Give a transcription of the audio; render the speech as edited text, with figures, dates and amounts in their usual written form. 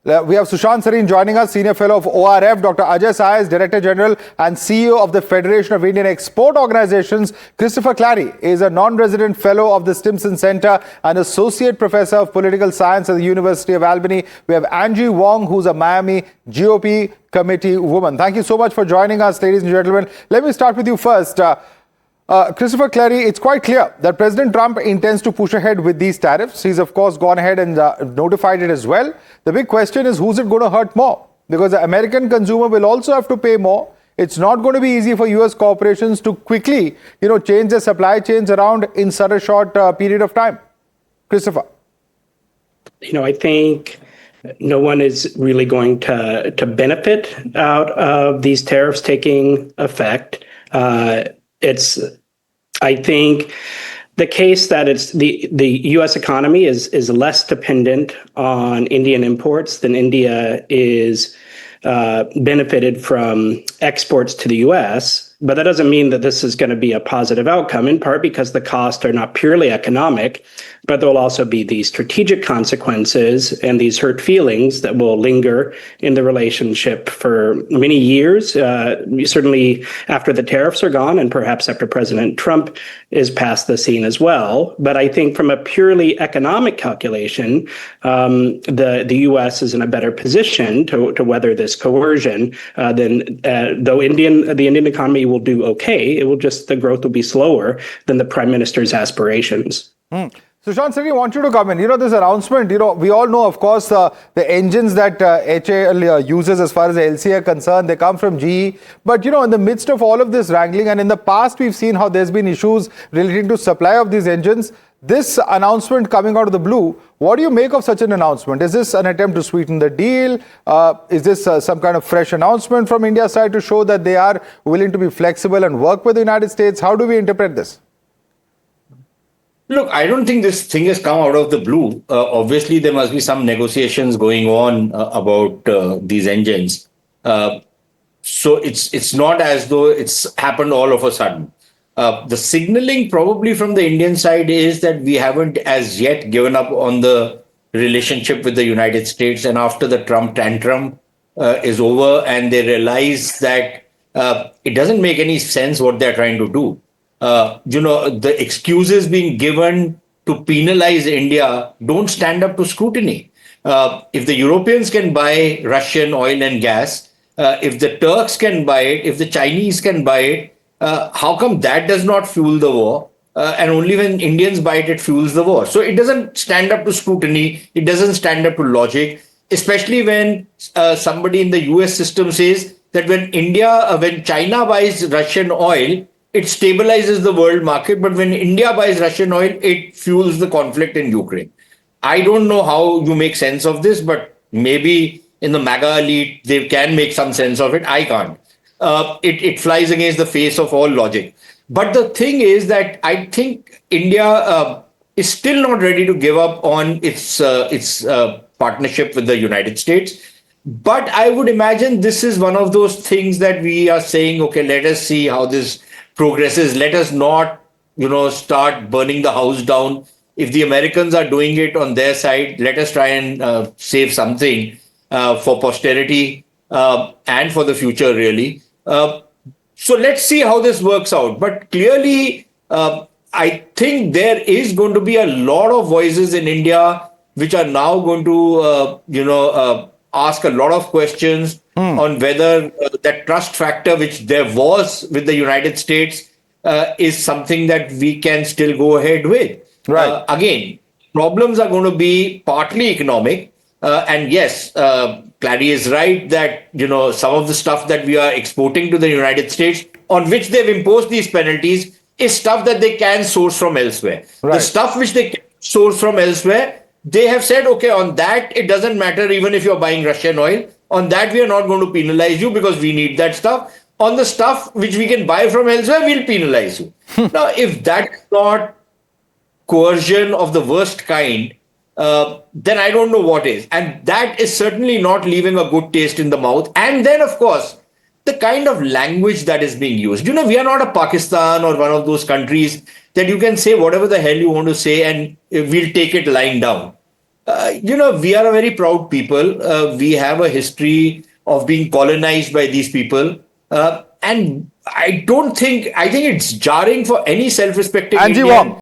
We have Sushant Sareen joining us, Senior Fellow of ORF, Dr. Ajay Sai is Director General and CEO of the Federation of Indian Export Organizations. Christopher Clary is a non-resident Fellow of the Stimson Center and Associate Professor of Political Science at the University of Albany. We have Angie Wong, who's a Miami GOP committee woman. Thank you so much for joining us, ladies and gentlemen. Let me start with you first. Christopher Clary, it's quite clear that President Trump intends to push ahead with these tariffs. He's, of course, gone ahead and notified it as well. The big question is, who's it going to hurt more? Because the American consumer will also have to pay more. It's not going to be easy for U.S. corporations to quickly, change their supply chains around in such a short period of time. Christopher. I think no one is really going to benefit out of these tariffs taking effect. I think the case that it's the U.S. economy is less dependent on Indian imports than India is benefited from exports to the U.S. But that doesn't mean that this is going to be a positive outcome, in part because the costs are not purely economic, but there'll also be these strategic consequences and these hurt feelings that will linger in the relationship for many years, certainly after the tariffs are gone and perhaps after President Trump is past the scene as well. But I think from a purely economic calculation, the U.S. is in a better position to weather this coercion than though the Indian economy will do okay. The growth will be slower than the Prime Minister's aspirations. Sushant Sareen, I want you to come in. This announcement, we all know, of course, the engines that HAL uses as far as the LCA are concerned, they come from GE. But, in the midst of all of this wrangling, and in the past, we've seen how there's been issues relating to supply of these engines. This announcement coming out of the blue, what do you make of such an announcement? Is this an attempt to sweeten the deal? Is this some kind of fresh announcement from India's side to show that they are willing to be flexible and work with the United States? How do we interpret this? Look, I don't think this thing has come out of the blue. Obviously, there must be some negotiations going on about these engines. So it's not as though it's happened all of a sudden. The signaling probably from the Indian side is that we haven't as yet given up on the relationship with the United States. And after the Trump tantrum is over and they realize that it doesn't make any sense what they're trying to do. The excuses being given to penalize India don't stand up to scrutiny. If the Europeans can buy Russian oil and gas, if the Turks can buy it, if the Chinese can buy it, how come that does not fuel the war? And only when Indians buy it, it fuels the war. So it doesn't stand up to scrutiny. It doesn't stand up to logic, especially when somebody in the US system says that when China buys Russian oil, it stabilizes the world market. But when India buys Russian oil, it fuels the conflict in Ukraine. I don't know how you make sense of this, but maybe in the MAGA elite, they can make some sense of it. I can't. It flies against the face of all logic. But the thing is that I think India is still not ready to give up on its partnership with the United States. But I would imagine this is one of those things that we are saying, okay, let us see how this progresses. Let us not, start burning the house down. If the Americans are doing it on their side, let us try and save something for posterity and for the future, really. So let's see how this works out. But clearly, I think there is going to be a lot of voices in India which are now going to, ask a lot of questions on whether that trust factor which there was with the United States is something that we can still go ahead with. Right. Again, problems are going to be partly economic. And yes, Clary is right that, some of the stuff that we are exporting to the United States on which they've imposed these penalties is stuff that they can source from elsewhere. Right. The stuff which they can source from elsewhere, they have said, okay, on that, it doesn't matter even if you're buying Russian oil. On that, we are not going to penalize you because we need that stuff. On the stuff which we can buy from elsewhere, we'll penalize you. Now, if that's not coercion of the worst kind, then I don't know what is. And that is certainly not leaving a good taste in the mouth. And then, of course, the kind of language that is being used. We are not a Pakistan or one of those countries that you can say whatever the hell you want to say and we'll take it lying down. we are a very proud people. We have a history of being colonized by these people. And I think it's jarring for any self-respecting Angie Indian Wong.